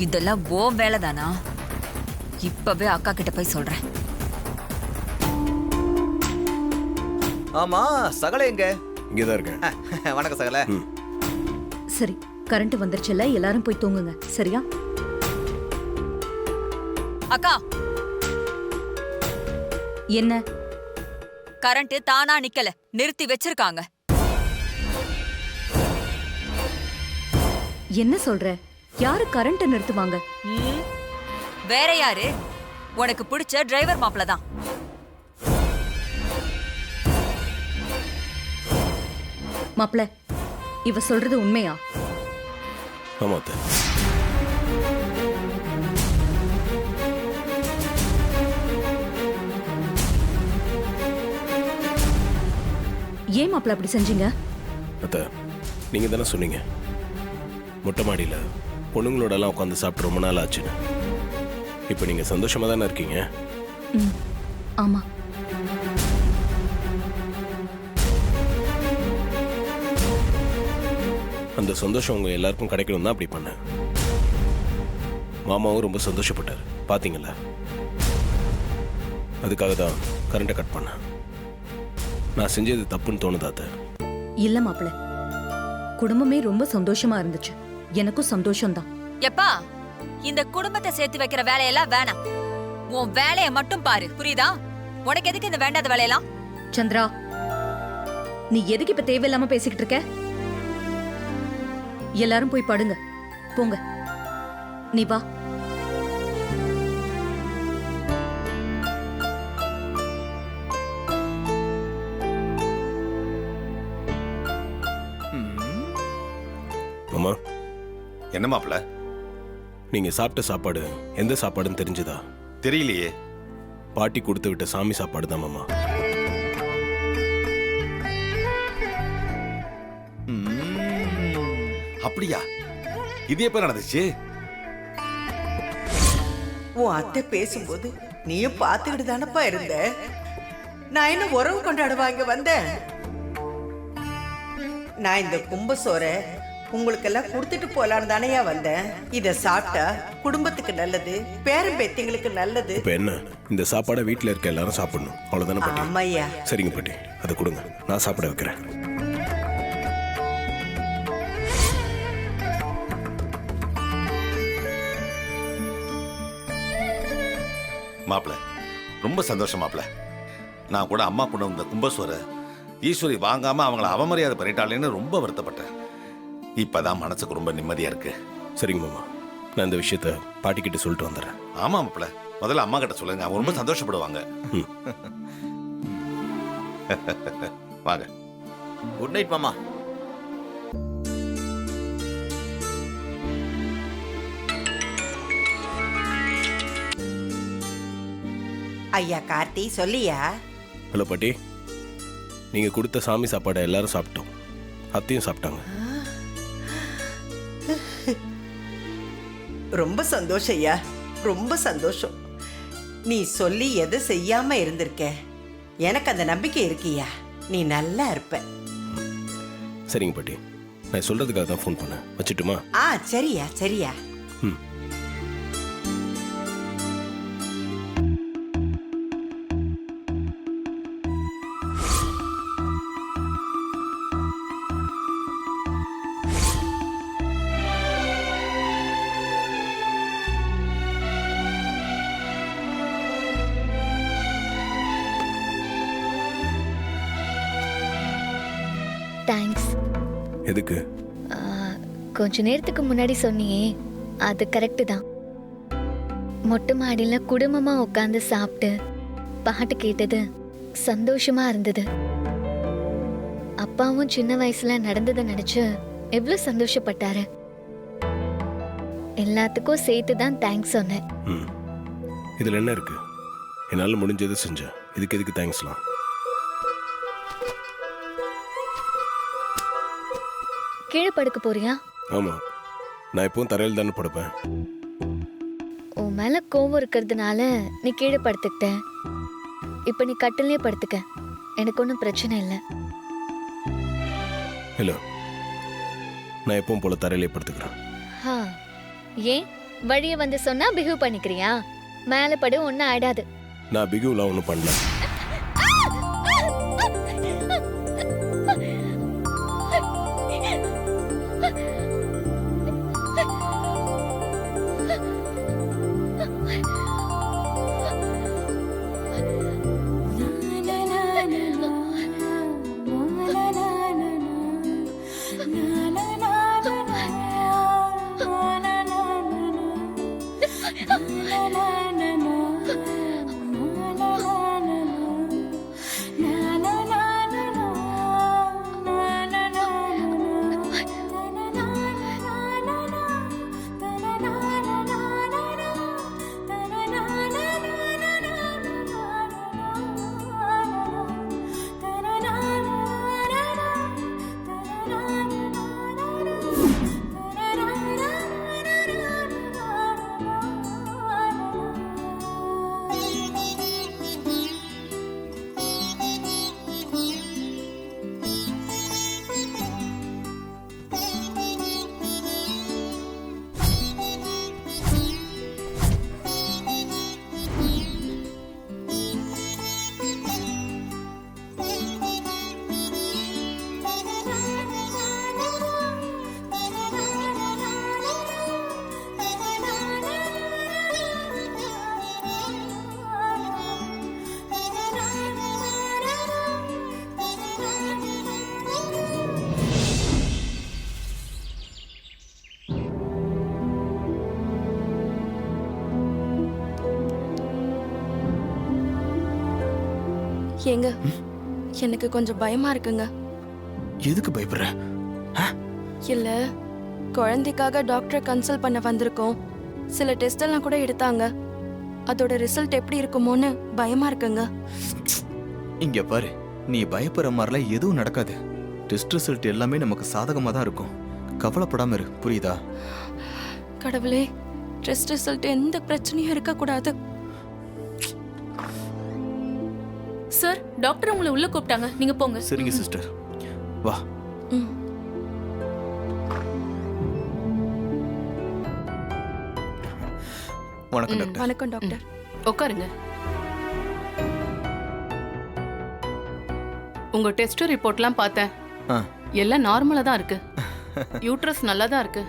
இதெல்லாம் ஓ வேலைதானா? இப்பவே அக்கா கிட்ட போய் சொல்றேன். ஆமா, சகல எங்க? இங்கதான் இருக்கேன். வணக்கம் சகல. சரி, கரண்ட் வந்துருச்சுல, எல்லாரும் போய் தூங்குங்க. சரியா? அக்கா, என்ன? கரண்ட் தானா நிக்கல, நிறுத்தி வச்சிருக்காங்க. என்ன சொல்ற? யாரு கரண்ட் நிறுத்துவாங்க? வேற யாரு? உனக்கு பிடிச்ச டிரைவர் மாப்பிள தான். மாப்ள, இவ சொல்றது உண்மையா? ஆமா அத்தை. ஏன் மாப்ள அப்படி செஞ்சீங்க? அத்தை, நீங்க தானே சொன்னீங்க மொட்டை மாடியில பொண்ணுங்களோட எல்லாம் உட்காந்து சாப்பிட்டு ரொம்ப நாள் ஆச்சுன்னு. இப்ப நீங்க சந்தோஷமா தானே இருக்கீங்க? ஆமா. அந்த சந்தோஷம் உங்க எல்லாருக்கும் கிடைக்கணும் தான் அப்படி பண்ணேன். மாமாவும் ரொம்ப சந்தோஷப்பட்டார், பாத்தீங்களா? அதுக்காக தான் கரண்ட்டை கட் பண்ணேன். நான் செஞ்சது தப்புன்னு தோணுதா அத்தை? இல்ல மாப்ள, குடும்பமே ரொம்ப சந்தோஷமா இருந்துச்சு. எனக்கும் சந்தோஷம்தான். எப்பா, இந்த குடும்பத்தை சேர்த்து வைக்கிற வேலையெல்லாம் வேணாம். உன் வேலையை மட்டும் பாரு, புரியுதா? உனக்கு எதுக்கு இந்த வேண்டாத வேலையெல்லாம்? சந்திரா, நீ எதுக்கு இப்ப தேவையில்லாம பேசிக்கிட்டு இருக்க? எல்லாரும் போய் படுங்க, போங்க. நீ வா. மாமா, என்ன மாப்பிள? நீங்க சாப்பிட்ட சாப்பாடு எந்த சாப்பாடுன்னு தெரிஞ்சுதா? தெரியலையே. பாட்டி கொடுத்து விட்ட சாமி சாப்பாடு தான் மாமா. அப்படியா? இது எப்ப நடந்துச்சு? உன் அத்தை பேசும்போது நீயும் பார்த்துக்கிட்டு தானப்பா இருந்த. நான் என்ன உறவு கொண்டாடுவாங்க வந்தேன். நான் இந்த கும்பசோரை உங்களுக்கெல்லாம் கொடுத்துட்டு போலான்னு தானையா வந்தேன். இத சாப்பிட்டா குடும்பத்துக்கு நல்லது, பேரன் பேத்திங்களுக்கு நல்லது. இப்ப என்ன, இந்த சாப்பாடை வீட்டுல இருக்க எல்லாரும் சாப்பிடணும், அவ்வளவுதானே பாட்டி? ஆமாய்யா. சரிங்க பாட்டி, அதை கொடுங்க, நான் சாப்பிட வைக்கிறேன். மாப்பிள, ரொம்ப சந்தோஷம் மாப்பிள. நான் கூட அம்மா கொண்டு வந்த கும்பசோரை ஈஸ்வரி வாங்காம அவங்கள அவமரியாதை பண்ணிட்டாளேன்னு ரொம்ப வருத்தப்பட்டேன். இப்பதான் மனசுக்கு ரொம்ப நிம்மதியா இருக்கு. சரிங்க மாமா, நான் இந்த விஷயத்த பாட்டி கிட்ட சொல்லிட்டு வந்துடுறேன். ஆமா மாப்பிள, முதல்ல அம்மா கிட்ட சொல்லுங்க, அவங்க ரொம்ப சந்தோஷப்படுவாங்க. வாங்க. குட் நைட் மாமா. ஐயா கார்த்தி, சொல்லியா? ஹலோ பாட்டி, நீங்க கொடுத்த சாமி சாப்பாடை எல்லாரும் சாப்பிட்டோம், அத்தையும் சாப்பிட்டாங்க. ரொம்ப சந்தோஷம் ஐயா, ரொம்ப சந்தோஷம். நீ சொல்லி எதை செய்யாம இருந்திருக்க. எனக்கு அந்த நம்பிக்கை இருக்கியா, நீ நல்லா இருப்ப. சரிங்க பாட்டி, நான் சொல்றதுக்காக தான் ஃபோன் பண்ணேன். வச்சுட்டுமா? சரியா சரியா. தேங்க்ஸ். எதுக்கு? கொஞ்ச நேரத்துக்கு முன்னாடி சொன்னியே, அது கரெக்டு தான். மொட்டை மாடியில் குடும்பமா உட்காந்து சாப்பிட்டு பாட்டு கேட்டது சந்தோஷமா இருந்தது. அப்பாவும் சின்ன வயசுல நடந்ததை நினைச்சு எவ்வளவு சந்தோஷப்பட்டாரு. எல்லாத்துக்கும் சேர்த்து தான் தேங்க்ஸ் சொன்னேன். இதுல என்ன இருக்கு? என்னால முடிஞ்சது செஞ்சேன், இதுக்கு எதுக்கு தேங்க்ஸ்லாம்? கீழே படுக்க போறியா? ஆமா, நான் எப்பவும் தரையில் தானே படுப்பேன். உன் மேல கோவம் இருக்கிறதுனால நீ கீழே படுத்துக்கிட்ட. இப்ப நீ கட்டிலே படுத்துக்க, எனக்கு ஒன்றும் பிரச்சனை இல்லை. இல்ல, நான் எப்பவும் போல தரையிலே படுத்துக்கிறேன். ஏன் வழிய வந்து சொன்னா பிஹேவ் பண்ணிக்கிறியா? மேல படு, ஒன்னும் ஆயிடாது. நான் பிகுலாம் ஒன்றும் பண்ணல. ஏங்க, எனக்கு கொஞ்சம் பயமா இருக்குங்க. எதுக்கு பயப்படுற? இல்ல, குழந்தைக்காக டாக்டரை கன்சல்ட் பண்ண வந்திருக்கோம். சில டெஸ்ட் எல்லாம் கூட எடுத்தாங்க. அதோட ரிசல்ட் எப்படி இருக்குமோன்னு பயமா இருக்குங்க. இங்க பாரு, நீ பயப்படுற மாதிரிலாம் எதுவும் நடக்காது. டெஸ்ட் ரிசல்ட் எல்லாமே நமக்கு சாதகமா தான் இருக்கும். கவலைப்படாம இரு, புரியுதா? கடவுளே, டெஸ்ட் ரிசல்ட் எந்த பிரச்சனையும் இருக்கக்கூடாது. சார், டாக்டர் உங்களை உள்ள கூப்பிட்டாங்க, நீங்க போங்க. சரிங்க சிஸ்டர், வா. ம். வணக்கம் டாக்டர். வணக்கம் டாக்டர். உட்காருங்க. உங்க டெஸ்ட் ரிப்போர்ட்லாம் பார்த்தேன். ஆ. எல்லாம் நார்மலா தான் இருக்கு. யூட்ரஸ் நல்லா தான் இருக்கு.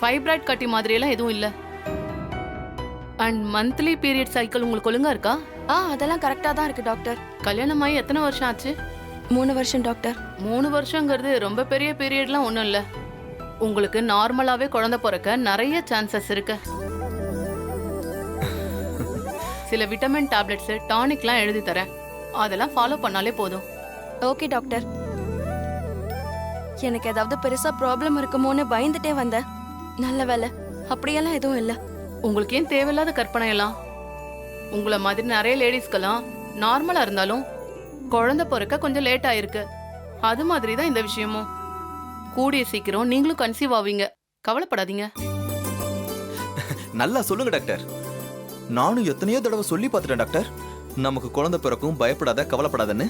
ஃபைப்ராய்ட் கட்டி மாதிரி எல்லாம் எதுவும் இல்ல. அண்ட் மந்த்லி பீரியட் சைக்கிள் உங்களுக்கு ஒழுங்கா இருக்கா? அதெல்லாம் கரெக்டா தான் இருக்கு டாக்டர். கல்யாணமாயி எத்தனை வருஷம் ஆச்சு? 3 வருஷம் டாக்டர். 3 வருஷங்கிறது ரொம்ப பெரிய பீரியட்லாம் ஒன்றும் இல்லை. உங்களுக்கு நார்மலாவே குழந்தை பிறக்க நிறைய சான்சஸ் இருக்கு. சில விட்டமின் டேப்லெட்ஸ், டானிக்லாம் எழுதி தரேன். அதெல்லாம் ஃபாலோ பண்ணாலே போதும். Okay doctor. எனக்கு ஏதாவது பெருசா ப்ராப்ளம் இருக்குமோன்னு பயந்துட்டே வந்தேன். நல்ல வேலை, அப்படியெல்லாம் எதுவும் இல்லை. உங்களுக்கு ஏன் தேவையில்லாத கற்பனை எல்லாம்? உங்களை மாதிரி நிறைய லேடிஸ்க்கெல்லாம் நார்மலா இருந்தாலும் குழந்தை பிறக்க கொஞ்சம் லேட் ஆயிருக்கு. அது மாதிரி தான் இந்த விஷயமும். கூடிய சீக்கிரம் நீங்களும் கன்சீவ் ஆவீங்க. கவலைப்படாதீங்க. நல்லா சொல்லுங்க டாக்டர். நானும் எத்தனையோ தடவை சொல்லி பார்த்துட்டேன் டாக்டர், நமக்கு குழந்தை பிறக்கும், பயப்படாத, கவலைப்படாதன்னு.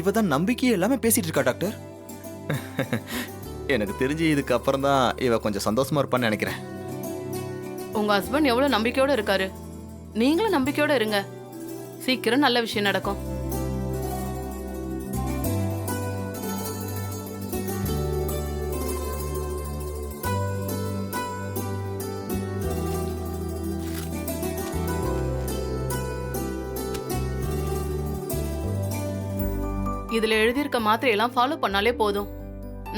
இவ தான் நம்பிக்கையே எல்லாமே பேசிட்டு இருக்கா டாக்டர். எனக்கு தெரிஞ்சு இதுக்கு அப்புறம் தான் இவ கொஞ்சம் சந்தோஷமா இருப்பான்னு நினைக்கிறேன். உங்க ஹஸ்பண்ட் எவ்வளவு நம்பிக்கையோட இருக்காரு. நீங்களும் நம்பிக்கையோட இருங்க. சீக்கிரம் நல்ல விஷயம் நடக்கும். இதுல எழுதியிருக்க மாத்திரையெல்லாம் ஃபாலோ பண்ணாலே போதும்.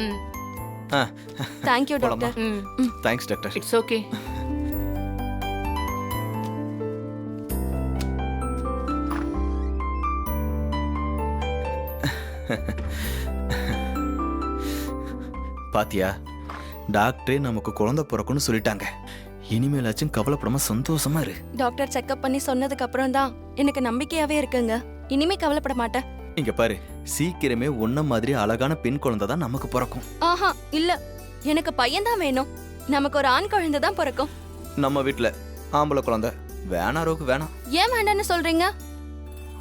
ம். Thank you doctor. ம். Thanks doctor. It's okay. பாத்தியா, டாக்டரே நமக்கு குழந்தை பிறக்கும்னு சொல்லிட்டாங்க. இனிமேலாச்சும் கவலைப்படாம சந்தோஷமா இரு. டாக்டர் செக்அப் பண்ணி சொன்னதுக்கு அப்புறம் தான் எனக்கு நம்பிக்கையாவே இருக்குங்க. இனிமே கவலைப்பட மாட்டேன். இங்க பாரு, சீக்கிரமே உன்ன மாதிரி அழகான பெண் குழந்தை தான் நமக்கு பிறக்கும். ஆஹா, இல்ல, எனக்கு பையன் தான் வேணும். நமக்கு ஒரு ஆண் குழந்தை தான் பிறக்கும். நம்ம வீட்டுல ஆம்பளை குழந்தை வேணாரோக்கு வேணாம். ஏன் வேண்டான்னு சொல்றீங்க?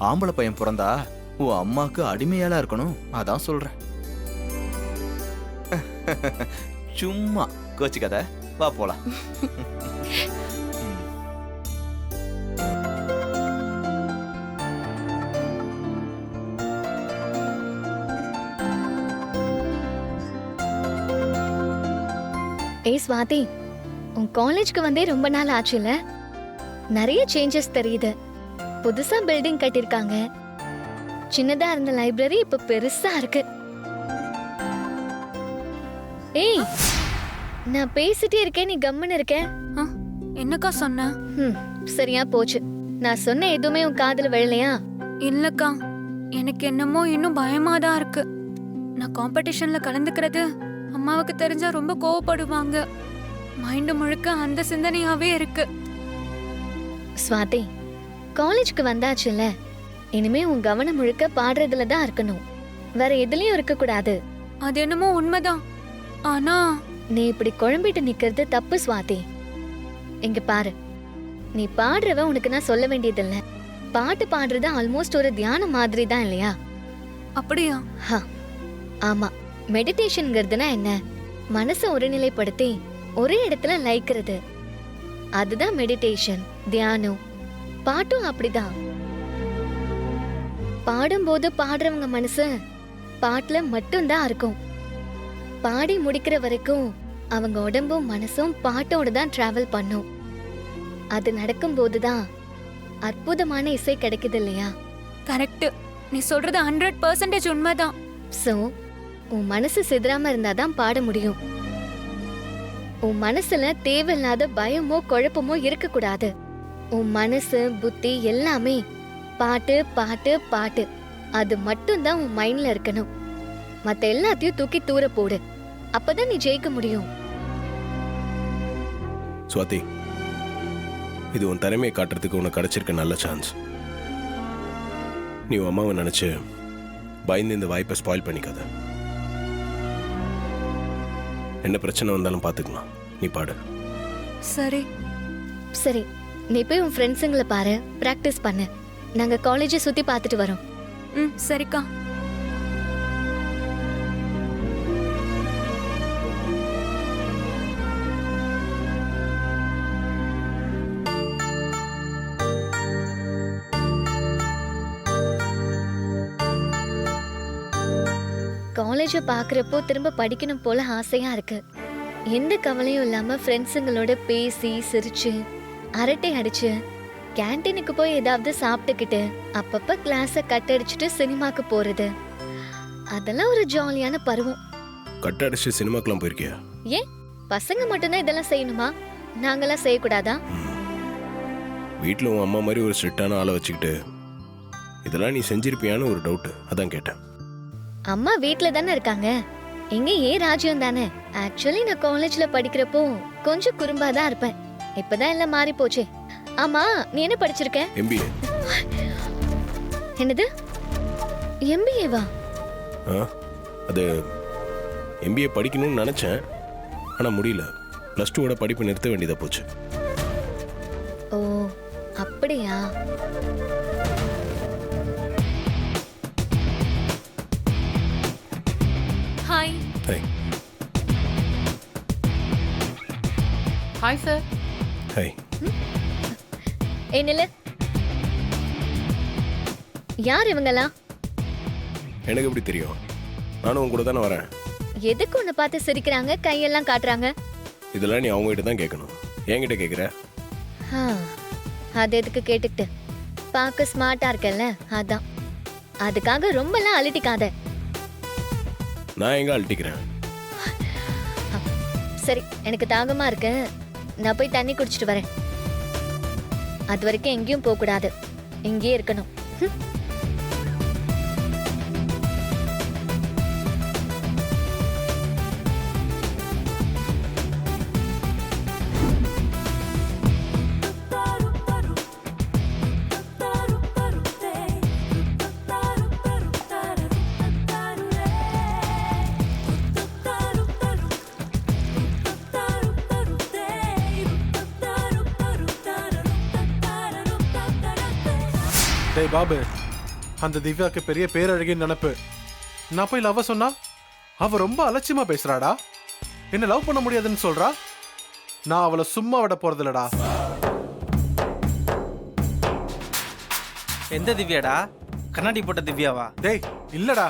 ஆம்பளை பையன் பிறந்தா உன் அம்மாக்கு அடிமையாலா இருக்கணும், அதான் சொல்றேன். சும்மா கோச்சிக்காத. வா போலாம். ஏய் ஸ்வாதி, உன் காலேஜ்க்கு வந்தே ரொம்ப நாள் ஆச்சுல? நிறைய சேஞ்சஸ் தெரியுது. புதுசா பில்டிங் கட்டிருக்காங்க. சின்னதா இருந்த லைப்ரரி இப்ப பெருசா இருக்கு. ஏய், நான் பேசிட்டே இருக்கேன், நீ கம்முன்னு இருக்க. என்னக்கா சொன்ன? சரியா போச்சு. நான் சொன்ன எதுவுமே உன் காதுல விழலையா? இல்லக்கா, எனக்கு என்னமோ இன்னும் பயமா தான் இருக்கு. நான் காம்படிஷன்ல கலந்துக்கிறது அம்மாவுக்கு தெரிஞ்சா ரொம்ப கோவப்படுவாங்க. மைண்ட் முழுக்க அந்த சிந்தனையாவே இருக்கு. ஸ்வாதி, காலேஜ்க்கு வந்தாச்சுல்ல, இனிமே உன் கவனம் முழுக்க பாடுறதுல தான் இருக்கணும். வேற எதுலயும் இருக்க கூடாது. அது என்னமோ உண்மைதான். ஆனா நீ இப்படி குழம்பிட்டு நிக்கிறது தப்பு ஸ்வாதி. இங்க பாரு, நீ பாடுறவ உனக்கு நான் சொல்ல வேண்டியதில்ல. பாட்டு பாடுறது ஆல்மோஸ்ட் ஒரு தியானம் மாதிரி தான் இல்லையா? அப்படியா? ஆமா. மெடிடேஷன்ங்கிறதுனா என்ன? மனசை ஒருநிலைப்படுத்தி ஒரே இடத்துல லயிக்கிறது. அதுதான் மெடிடேஷன், தியானம். பாட்டும் அப்படிதான். பாடும்போது பாடுறவங்க மனசு பாட்டுல மட்டும்தான் இருக்கும். பாடி முடிக்கிற வரைக்கும் அவங்க உடம்பும் மனசும் பாட்டோட தான் டிராவல் பண்ணும். அது நடக்கும் போதுதான் அற்புதமான இசை கிடைக்குது இல்லையா? கரெக்ட். நீ சொல்றது 100% உண்மைதான். சோ உன் மனசு சிதறாம இருந்தாதான் பாட முடியும். உன் மனசுல தேவையில்லாத பயமோ குழப்பமோ இருக்க கூடாது. உன் மனசு புத்தி எல்லாமே பாட்டு பாட்டு பாட்டு, அது மட்டும்தான் உன் மைண்ட்ல இருக்கணும். மத்த எல்லாத்தையும் தூக்கி தூர போடு. அப்பதான் நீ ஜெயிக்க முடியும். சுவாதி, இது உன் திறமையை காட்டுறதுக்கு உனக்கு கிடைச்சிருக்க நல்ல சான்ஸ். நீ உன் அம்மாவை நினைச்சு பயந்து இந்த வாய்ப்பை ஸ்பாயில் பண்ணிக்காத. என்ன பிரச்சனை வந்தாலும் பார்த்துக்கலாம். நீ பாடு. சரி சரி, நீ போய் உன் ஃப்ரெண்ட்ஸுங்களை பாரு, பிராக்டிஸ் பண்ணு. நாங்க காலேஜை சுத்தி பார்த்துட்டு வரோம். சரிக்கா. காலேஜை பார்க்குறப்போ திரும்ப படிக்கணும் போல ஆசையா இருக்கு. எந்த கவலையும் இல்லாம ஃப்ரெண்ட்ஸுங்களோட பேசி சிரிச்சு அரட்டை அடிச்சு கேன்டீனுக்கு போய் ஏதாவது சாப்பிட்டுக்கிட்டு அப்பப்ப கிளாஸை கட் அடிச்சுட்டு சினிமாக்கு போறது, அதெல்லாம் ஒரு ஜாலியான பருவம். கட் அடிச்சு சினிமாக்கெல்லாம் போயிருக்கியா? ஏன் பசங்க மட்டும்தான் இதெல்லாம் செய்யணுமா? நாங்கெல்லாம் செய்யக்கூடாதா? வீட்டில் உன் அம்மா மாதிரி ஒரு ஸ்ட்ரிக்டான ஆளை வச்சுக்கிட்டு இதெல்லாம் நீ செஞ்சிருப்பியான்னு ஒரு டவுட், அதான் கேட்டேன். அம்மா வீட்ல தானே இருக்காங்க, இங்க ஏன் ராஜ்யம் தானே. ஆக்சுவலி நான் காலேஜ்ல படிக்கிறப்போ கொஞ்சம் குறும்பா தான் இருப்பேன். இப்பதான் எல்லாம் மாறி போச்சே. ஆமா, நீ என்ன படிச்சிருக்க? MBA. என்னது, MBA-வா? அது MBA படிக்கணும்னு நினைச்சேன், ஆனா முடியல. +2 படிப்பு நிறுத்த வேண்டியதா போச்சு. ஓ அப்படியா? Hi. High. Hi sir. High. என்னல, யார் இவங்கலாம்? எனக்கு எப்படி தெரியும்? நானும் உன் கூட தானே வரேன். எதுக்கு உன்னை பார்த்து சிரிக்கிறாங்க, கையெல்லாம் காட்டுறாங்க? இதெல்லாம் நீ அவங்க கிட்ட தான் கேட்கணும், என்கிட்ட கேட்குற. அது எதுக்கு கேட்டுக்கிட்டு? பார்க்க ஸ்மார்ட்டா இருக்கல்ல, அதான். அதுக்காக ரொம்பலாம் அலட்டிக்காத. நான் எங்க அழட்டிக்கிறேன்? சரி, எனக்கு தாகமா இருக்கு, நான் போய் தண்ணி குடிச்சிட்டு வரேன். அது வரைக்கும் எங்கேயும் போக கூடாது, இங்கேயே இருக்கணும். டேய் பாபு, அந்த திவ்யாக்கு பெரிய பேரழகின் நினைப்பு. நான் போய் லவ் சொன்னா அவ ரொம்ப அலட்சியமா பேசுறாடா. என்ன லவ் பண்ண முடியாதுன்னு சொல்றா. நான் அவளை சும்மா விட போறதில்லடா. எந்த திவ்யாடா? கண்ணாடி போட்ட திவ்யாவா? டேய் இல்லடா,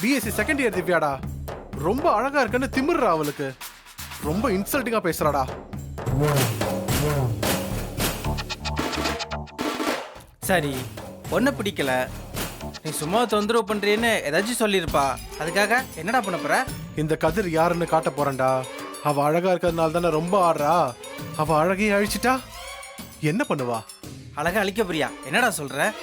பிஎஸ்சி செகண்ட் இயர் திவ்யாடா. ரொம்ப அழகா இருக்குன்னு திமிர்றா அவளுக்கு. ரொம்ப இன்சல்ட்டிங்கா பேசுறாடா. சரி, ஒன்ன பிடிக்கல, நீ சும்மா தொந்தரவு பண்றேன்னு ஏதாச்சும் சொல்லியிருப்பா. அதுக்காக என்னடா பண்ண போற? இந்த கதிர் யாருன்னு காட்ட போறேன்டா. அவ அழகா இருக்கிறதுனால தானே ரொம்ப ஆடுறா. அவ அழகையே அழிச்சிட்டா என்ன பண்ணுவா? அழகா அழிக்க போறியா? என்னடா சொல்ற?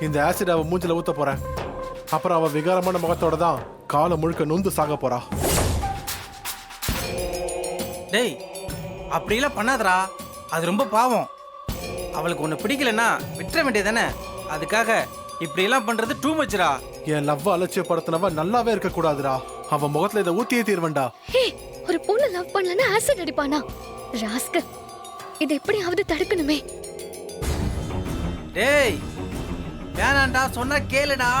இந்த ஆசிட் அவ மூஞ்சில ஊத்த போறேன். அப்புறம் அவ விகாரமான முகத்தோட தான் காலம் முழுக்க நொந்து சாக போறா. டேய், அப்படியெல்லாம் பண்ணாதடா, அது ரொம்ப பாவம். அவளுக்கு ஒன்று பிடிக்கலன்னா விட்டுற வேண்டியதானே? அதுக்காக இப்படியெல்லாம் பண்றது டூ மச்ரா. என் லவ் அலட்சியப்படுத்தினவ நல்லாவே இருக்க கூடாதுடா. அவ முகத்துல இதை ஊத்தியே தீர்வண்டா. ஒரு பொண்ணு லவ் பண்ணலன்னா ஆசிட் அடிப்பானா? ராஸ்கல், இது எப்படியாவது தடுக்கணுமே. டேய் வேணாண்டா, சொன்னா கேளுடா.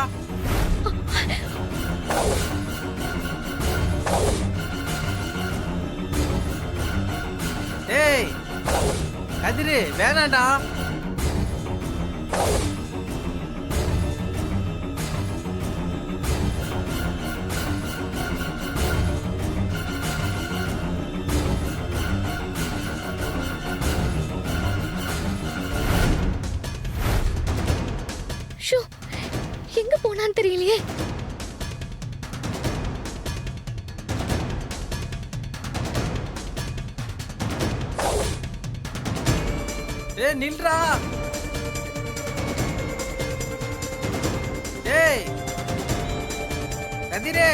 டேய் கதிரு, வேணாண்டா. ஷோ, எங்க போனான்னு தெரியலையே. டேய் நில்றா. டேய் கதிரே,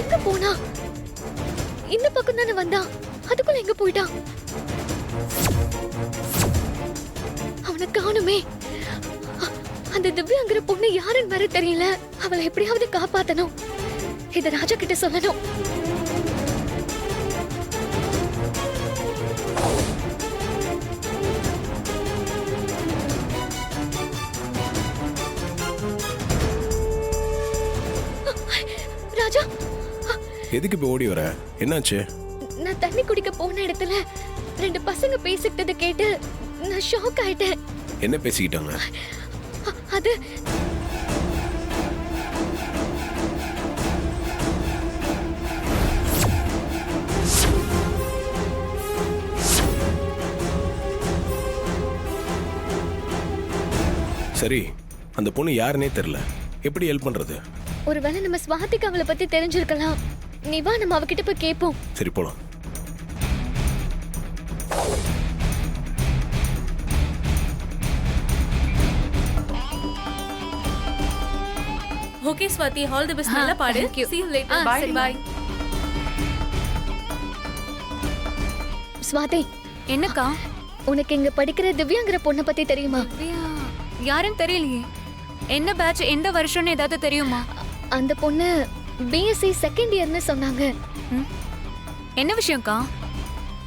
எங்க போனா? இந்த பக்கம் தானே வந்தான், அதுக்குள்ள எங்க போயிட்டான்? அவனை காணுமே. அந்த திவ்யாங்கிற பொண்ணு யாருன்னு வேற தெரியல. அவளை எப்படியாவது காப்பாத்தணும். இத ராஜா கிட்ட சொல்லணும். ராஜா, எதுக்கு இப்போ ஓடி வர? என்னாச்சு? நான் தண்ணி குடிக்க போன இடத்துல ரெண்டு பசங்க பேசிக்கிட்டதை கேட்டு நான் ஷாக் ஆயிட்டேன். என்ன பேசிக்கிட்டாங்க? அது சரி, அந்த பொண்ணு யாருன்னே தெரியல, எப்படி ஹெல்ப் பண்றது? ஒருவேளை நம்ம ஸ்வாதிக்கு அவளை பத்தி தெரிஞ்சிருக்கலாம். நீ வா, நம்ம அவகிட்ட போய் கேட்போம். சரி போலாம். Okay Swathi, all the best. நல்லா பாடு. See you later. Bye. Bye. Swathi, என்னக்கா? உனக்கு இங்க படிக்கிற திவ்யாங்கிற பொண்ணை பத்தி தெரியுமா? யாருன்னு தெரியலையே. என்ன பேட்ச், எந்த வருஷம்னு ஏதாவது தெரியுமா? அந்த பொண்ணு பிஎஸ்சி செகண்ட் இயர்னு சொன்னாங்க. என்ன விஷயம்க்கா?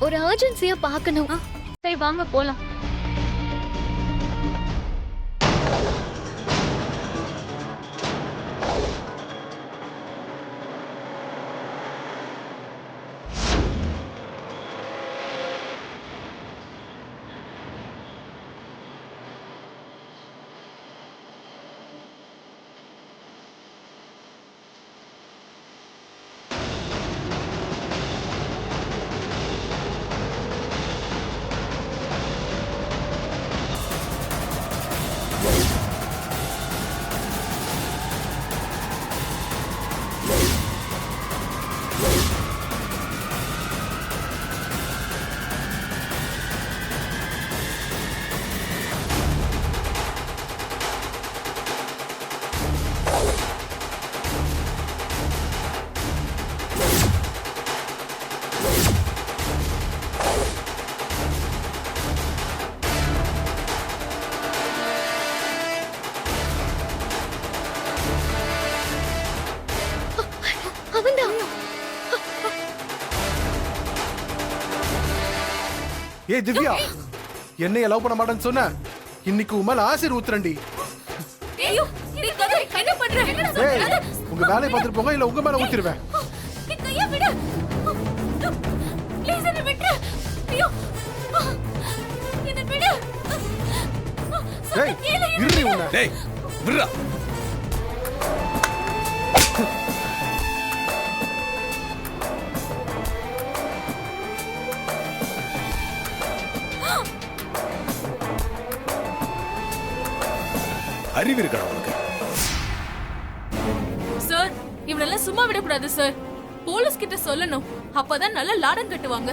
ஒரு அர்ஜென்சியா பார்க்கணும். சரி வாங்க போலாம். ஏய் திவ்யா, என்னைய லவ் பண்ண மாட்டேன்னு சொன்ன, இன்னைக்கு உன் மேல ஆசிர் ஊத்துறண்டி. ஐயோ நீ கதை என்ன பண்ற? ஏய், உங்க வேலையை பார்த்துட்டு போங்க, இல்ல உங்க மேல ஊத்திடுவேன். நீ கைய விடு. ப்ளீஸ் என்ன விடு. ஐயோ என்ன விடு. ஏய், இருடி உன்னை. டேய் விடுடா. அறிவு இருக்கா உனக்கு? சார் இவனெல்லாம் சும்மா விடக்கூடாது சார். போலீஸ் கிட்ட சொல்லணும், அப்பதான் நல்ல லாடம் கட்டுவாங்க.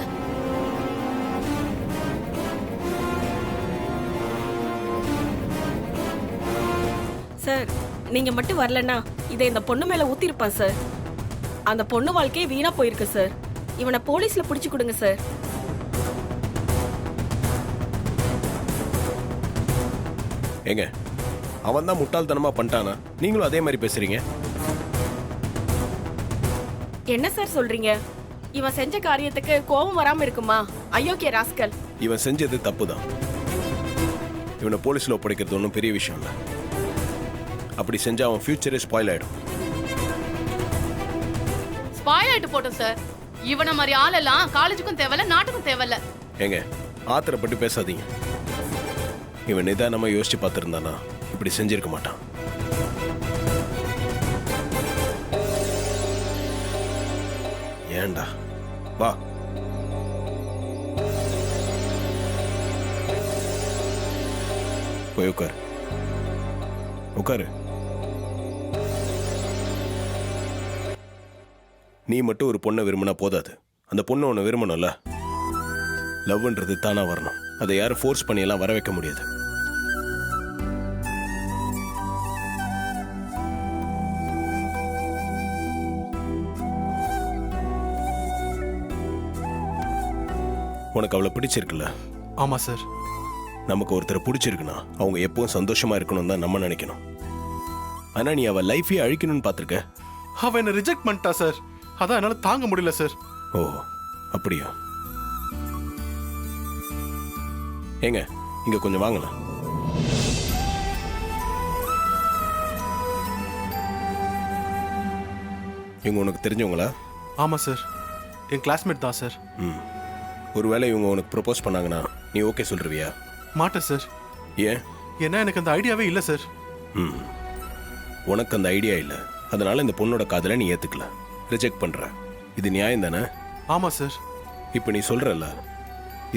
சார் நீங்க மட்டும் வரலன்னா இதை இந்த பொண்ணு மேல ஊத்திருப்பான் சார். அந்த பொண்ணு வாழ்க்கையே வீணா போயிருக்கு சார். இவனை போலீஸ்ல பிடிச்சு கொடுங்க சார். ஏங்க, அவன் தான் முட்டாள்தனமா பண்ணிட்டானா? நீங்களும் அதே மாதிரி பேசுறீங்க. என்ன சார் சொல்றீங்க? இவன் செஞ்ச காரியத்துக்கு கோபம் வராம இருக்குமா? அயோக்கிய ராஸ்கல். இவன் செஞ்சது தப்பு தான். இவனை போலீஸ்ல ஒப்படைக்கிறது ஒன்றும் பெரிய விஷயம் இல்லை. அப்படி செஞ்சா அவன் ஃபியூச்சரே ஸ்பாயில் ஆயிடும். ஸ்பாயில் ஆயிட்டு போட்டோம் சார். இவனை மாதிரி ஆளெல்லாம் காலேஜுக்கும் தேவையில்ல, நாட்டுக்கும் தேவையில்ல. ஏங்க, ஆத்திரப்பட்டு பேசாதீங்க. இவன் நிதானமா யோசிச்சு பார்த்துருந்தானா இப்படி செஞ்சிருக்க மாட்டான். ஏண்டா வா. போய் உட்காரு, உட்காரு. நீ மட்டும் ஒரு பொண்ணை விரும்பினா போதாது, அந்த பொண்ணு உன்னை விரும்பணும்ல. லவ்ன்றது தானா வரணும். அதை யாரும் ஃபோர்ஸ் பண்ணி எல்லாம் வர வைக்க முடியாது. உனக்கு அவளை பிடிச்சிருக்குல்ல? ஆமா சார். நமக்கு ஒருத்தரை பிடிச்சிருக்குன்னா அவங்க எப்பவும் சந்தோஷமா இருக்கணும் தான் நம்ம நினைக்கணும். ஆனா நீ அவ லைஃபே அழிக்கணும்னு பார்த்திருக்க. அவ என்ன ரிஜெக்ட் பண்ணிட்டா சார். அதான் என்னால தாங்க முடியல சார். ஓ அப்படியா? ஏங்க, இங்க கொஞ்சம் வாங்கலாம். இவங்க உனக்கு தெரிஞ்சவங்களா? ஆமா சார், என் கிளாஸ்மேட் தான் சார். ஒருவேளை இவங்க உனக்கு ப்ரொபோஸ் பண்ணாங்கன்னா நீ ஓகே சொல்றியா? மாட்டேன் சார். ஏன்? ஏன்னா எனக்கு அந்த ஐடியாவே இல்லை சார். உனக்கு அந்த ஐடியா இல்லை, அதனால இந்த பொண்ணோட காதலை நீ ஏத்துக்கல, ரிஜெக்ட் பண்ற. இது நியாயம் தானே? ஆமா சார். இப்போ நீ சொல்றல,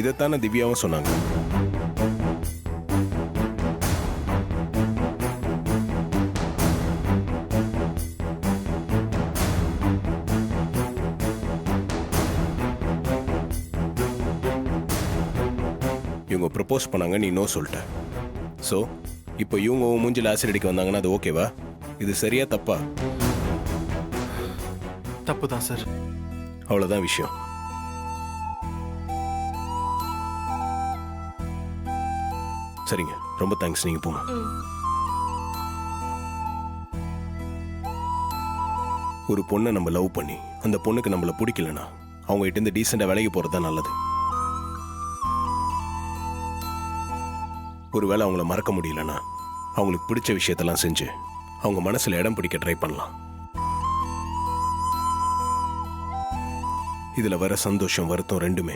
இதைத்தானே திவ்யாவும் சொன்னாங்க. இவங்க ப்ரப்போஸ் பண்ணாங்க, நீ நோ சொல்லிட்ட. ஸோ இப்போ இவங்க மூஞ்சில் ஆசிட் அடிக்க வந்தாங்கன்னா அது ஓகேவா? இது சரியா தப்பா? தப்பு தான் சார். அவ்வளோதான் விஷயம். சரிங்க, ரொம்ப தேங்க்ஸ். நீங்க போங்க. ஒரு பொண்ணை நம்ம லவ் பண்ணி அந்த பொண்ணுக்கு நம்மள பிடிக்கலனா அவங்க கிட்ட இருந்து டீசெண்டா விலகி போறது தான் நல்லது. ஒருவேளை அவங்கள மறக்க முடியலனா அவங்களுக்கு பிடிச்ச விஷயத்தெல்லாம் செஞ்சு அவங்க மனசுல இடம் பிடிக்க ட்ரை பண்ணலாம். இதுல வர சந்தோஷம், வருத்தம் ரெண்டுமே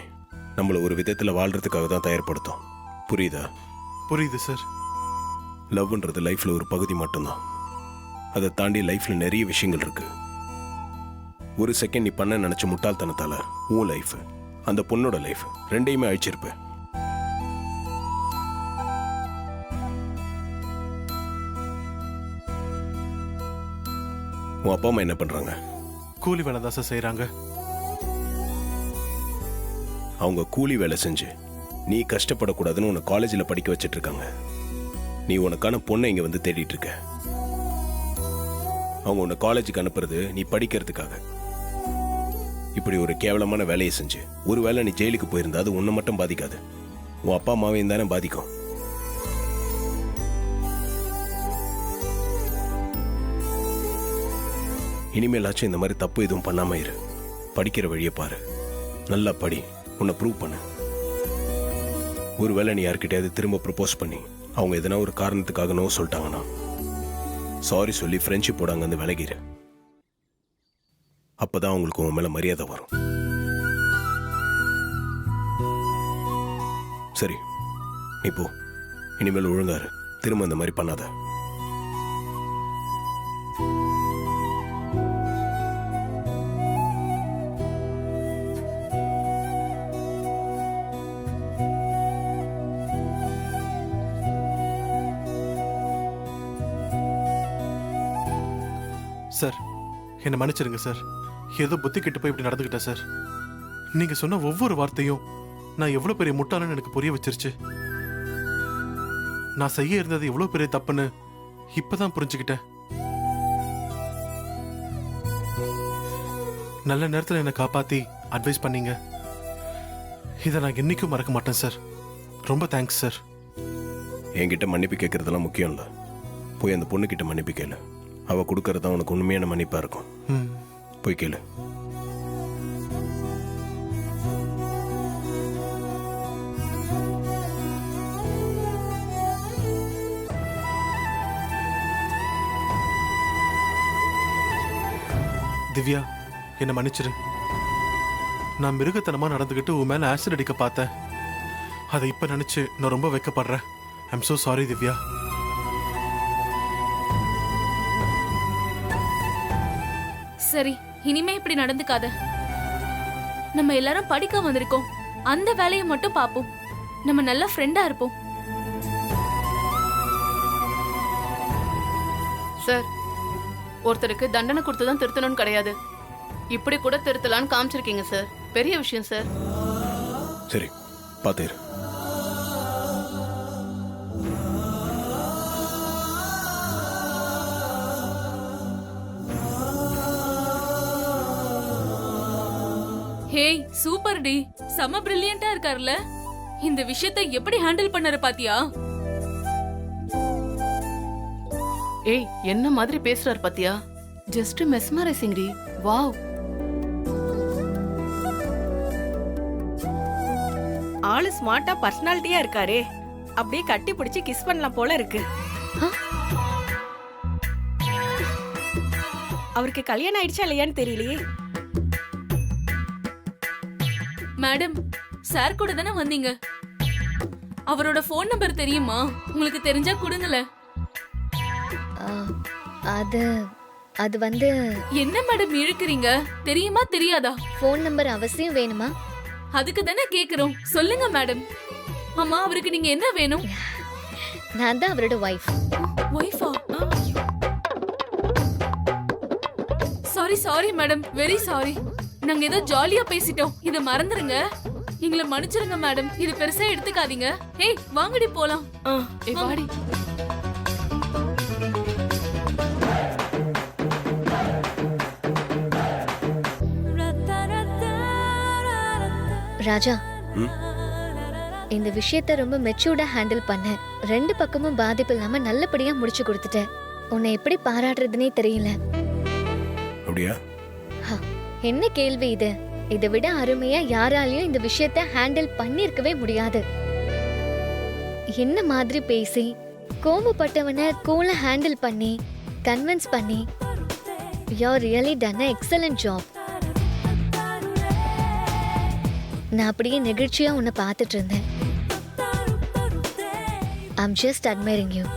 நம்மள ஒரு விதத்துல வாழ்றதுக்காக தான் தயார்படுத்தும். புரியுதா? புரியுது சார். லவ்ன்றது லைஃப்ல ஒரு பகுதி மட்டும்தான். அதை தாண்டி லைஃப்ல நிறைய விஷயங்கள் இருக்கு. ஒரு செகண்ட் நீ பண்ண நினைச்ச முட்டாள்தனத்தால உன் லைஃப், அந்த பொண்ணோட லைஃப் ரெண்டையுமே அழிச்சிருப்ப. உன் அப்பா அம்மா என்ன பண்றாங்க? கூலி வேலை தான் சார் செய்யறாங்க. அவங்க கூலி வேலை செஞ்சு நீ கஷ்டப்படக்கூடாதுன்னு உன்னை காலேஜில் படிக்க வச்சிட்டு இருக்காங்க. நீ உனக்கான பொண்ணை இங்க வந்து தேடிட்டு இருக்க. அவங்க உன்னை காலேஜுக்கு அனுப்புறது நீ படிக்கிறதுக்காக. இப்படி ஒரு கேவலமான வேலையை செஞ்சு ஒருவேளை நீ ஜெயிலுக்கு போயிருந்தா அது உன்னை மட்டும் பாதிக்காது, உன் அப்பா அம்மாவையும் தானே பாதிக்கும். இனிமேலாச்சும் இந்த மாதிரி தப்பு எதுவும் பண்ணாம இரு. படிக்கிற வழியை பாரு, நல்லா படி, உன்னை ப்ரூவ் பண்ணு. ஒருவேளை நீ யார்கிட்டயாவது திரும்ப ப்ரப்போஸ் பண்ணி அவங்க எதனா ஒரு காரணத்துக்காக நோ சொல்லிட்டாங்கன்னா சாரி சொல்லி ஃப்ரெண்ட்ஷிப்போட அங்கேருந்து விலகிரு. அப்பதான் அவங்களுக்கு உன் மேல மரியாதை வரும். சரி நீ போ, இனிமேல் ஒழுங்காரு, திரும்ப இந்த மாதிரி பண்ணாத. சார் என்னை மன்னிச்சிருங்க சார். ஏதோ புத்தி கிட்ட போய் இப்படி நடந்துக்கிட்டேன் சார். நீங்க சொன்ன ஒவ்வொரு வார்த்தையும் நான் எவ்வளவு பெரிய முட்டாளன்னு எனக்கு புரிய வச்சிருச்சு. நான் செய்ய இருந்தது எவ்வளவு பெரிய தப்புன்னு இப்பதான் புரிஞ்சுக்கிட்டேன். நல்ல நேரத்தில் என்னை காப்பாத்தி அட்வைஸ் பண்ணீங்க. இதை நான் என்னைக்கும் மறக்க மாட்டேன் சார். ரொம்ப தேங்க்ஸ் சார். என்கிட்ட மன்னிப்பு கேட்கறதெல்லாம் முக்கியம் இல்லை. போய் அந்த பொண்ணுக்கிட்ட மன்னிப்பு கேளு. அவ கொடுக்கறது தான் உனக்கு உண்மையான மன்னிப்பா இருக்கும். போய் கேளு. திவ்யா என்னை மன்னிச்சிரு. நான் மிருகத்தனமா நடந்துகிட்டு உன் மேல ஆசிட் அடிக்க பார்த்தேன். அதை இப்ப நினைச்சு நான் ரொம்ப வெக்கப்படுறேன். I'm so sorry Divya. சரி, இனிமே இப்படி நடந்துக்காத. நம்ம எல்லாரும் படிக்க வந்திருக்கோம். அந்த வேலையை மட்டும் பாப்போம். நம்ம நல்ல ஃப்ரெண்டா இருப்போம். சார், ஒருத்தருக்கு தண்டனை கொடுத்து தான் திருத்தணும்னு கிடையாது. இப்படி கூட திருத்தலான்னு காமிச்சிருக்கீங்க சார். பெரிய விஷயம் சார். சரி பாத்தேரு. Hey, super D. செம பிரில்லியண்டா இருக்காருல. இந்த விஷயத்தை எப்படி ஹேண்டில் பண்ணாரு பாத்தியா? ஏய், என்ன மாதிரி பேசுறாரு பாத்தியா? ஜஸ்ட் மெஸ்மரைசிங் டி. வாவ். ஆளு ஸ்மார்ட்டா பர்சனாலிட்டியா இருக்காரே. அப்படியே கட்டி பிடிச்சு கிஸ் பண்ணலாம் போல இருக்கு. அவருக்கு கல்யாணம் ஆயிடுச்சா இல்லையான்னு தெரியலையே. மேடம், சார் கூட தானே வந்தீங்க. அவரோட ஃபோன் நம்பர் தெரியுமா? உங்களுக்கு தெரிஞ்சா கொடுங்கள. அது அது வந்து என்ன மேடம் இழுக்குறீங்க? தெரியுமா தெரியாதா? ஃபோன் நம்பர் அவசியம் வேணுமா? அதுக்கு தானே கேக்குறோம். சொல்லுங்க மேடம். அம்மா, அவருக்கு நீங்க என்ன வேணும்? நான் தான் அவரோட வைஃப். வைஃபா? Sorry sorry madam, very sorry. நாங்க ஏதோ ஜாலியா பேசிட்டோம். இத மறந்துருங்க. எங்களை மன்னிச்சிருங்க மேடம். இது பெருசா எடுத்துக்காதீங்க. ஏய், வாங்கடி போலாம். வாடி. ராஜா, இந்த விஷயத்தை ரொம்ப மெச்சூர்டா ஹேண்டில் பண்ண. ரெண்டு பக்கமும் பாதிப்பு இல்லாம நல்லபடியா முடிச்சு கொடுத்துட்டேன். உன்னை எப்படி பாராட்டுறதுனே தெரியல. அப்படியா? என்ன கேள்வி இது? இதை விட அருமையா யாராலையும் இந்த விஷயத்தை ஹேண்டில் பண்ணிருக்கவே முடியாது. என்ன மாதிரி பேசி கோவப்பட்டவனை கூலா ஹேண்டில் பண்ணி கன்வின்ஸ் பண்ணி you really done an excellent job. நான் அப்படியே நெகிழ்ச்சியா உன்னை பார்த்துட்டு இருந்தேன். I'm just admiring you.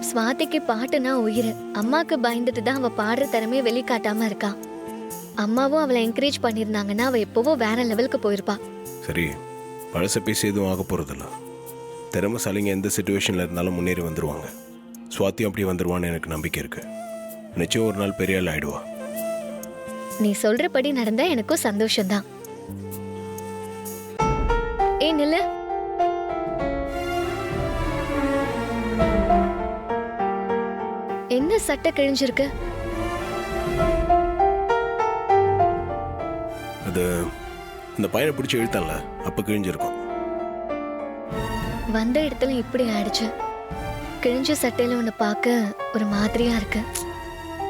ஸ்வாதிக்கு பாட்டுனா உயிர். அம்மாக்கு பயந்துட்டு தான் அவ பாடுற திறமையை வெளிக்காட்டாம இருக்கா. அம்மாவும் அவளை என்கரேஜ் பண்ணிருந்தாங்கன்னா அவ எப்பவோ வேற லெவலுக்கு போயிருப்பா. சரி, பழச பேசி எதுவும் ஆக போறதில்ல. திறமைசாலிங்க எந்த சிச்சுவேஷன்ல இருந்தாலும் முன்னேறி வந்துருவாங்க. ஸ்வாதியும் அப்படி வந்துருவான்னு எனக்கு நம்பிக்கை இருக்கு. நிச்சயம் ஒரு நாள் பெரிய ஆள் ஆயிடுவா. நீ சொல்றபடி நடந்தா எனக்கும் சந்தோஷம்தான். ஏ நில்லு. சட்டை கிழிஞ்சிருக்கு? அது இந்த பையனை பிடிச்சி இழுத்தான்ல, அப்ப கிழிஞ்சிருக்கும். வந்த இடத்துல இப்படி ஆயிடுச்சு. கிழிஞ்ச சட்டையில உன்னை பார்க்க ஒரு மாதிரியா இருக்கு.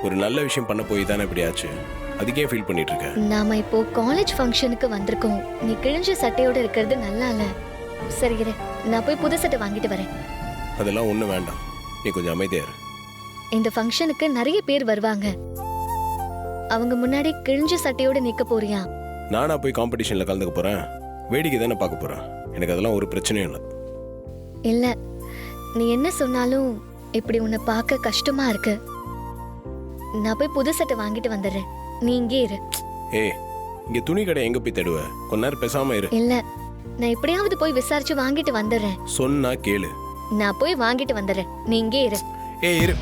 ஒரு நல்ல விஷயம் பண்ண போய் தானே இப்படி ஆச்சு. அதுக்கே ஃபீல் பண்ணிட்டு இருக்க. நாம இப்போ காலேஜ் ஃபங்க்ஷனுக்கு வந்திருக்கோம். நீ கிழிஞ்ச சட்டையோட இருக்கிறது நல்லா இல்ல. சரி இரு, நான் போய் புது சட்டை வாங்கிட்டு வரேன். அதெல்லாம் ஒண்ணும் வேண்டாம், நீ கொஞ்சம் அமைதியா இரு. இந்த ஃபங்க்ஷனுக்கு நிறைய பேர் வருவாங்க. அவங்க முன்னாடி கிழிஞ்ச சட்டையோட நிக்க போறியா? நானா போய் காம்படிஷன்ல கலந்துக்க போறேன்? வேடிக்கை தானே பார்க்க போறேன். எனக்கு அதெல்லாம் ஒரு பிரச்சனையும் இல்லை. இல்ல, நீ என்ன சொன்னாலும் இப்படி உன்னை பார்க்க கஷ்டமா இருக்கு. நான் போய் புது சட்டை வாங்கிட்டு வந்துடுறேன். நீ இங்கே இரு. ஏய், இங்க துணி கடை எங்க போய் தேடுவ? கொஞ்ச நேரம் பேசாம இரு. இல்ல, நான் எப்படியாவது போய் விசாரிச்சு வாங்கிட்டு வந்துடுறேன். சொன்னா கேளு. நான் போய் வாங்கிட்டு வந்துடுறேன். நீ இங்கே இரு. ஏய் இரு.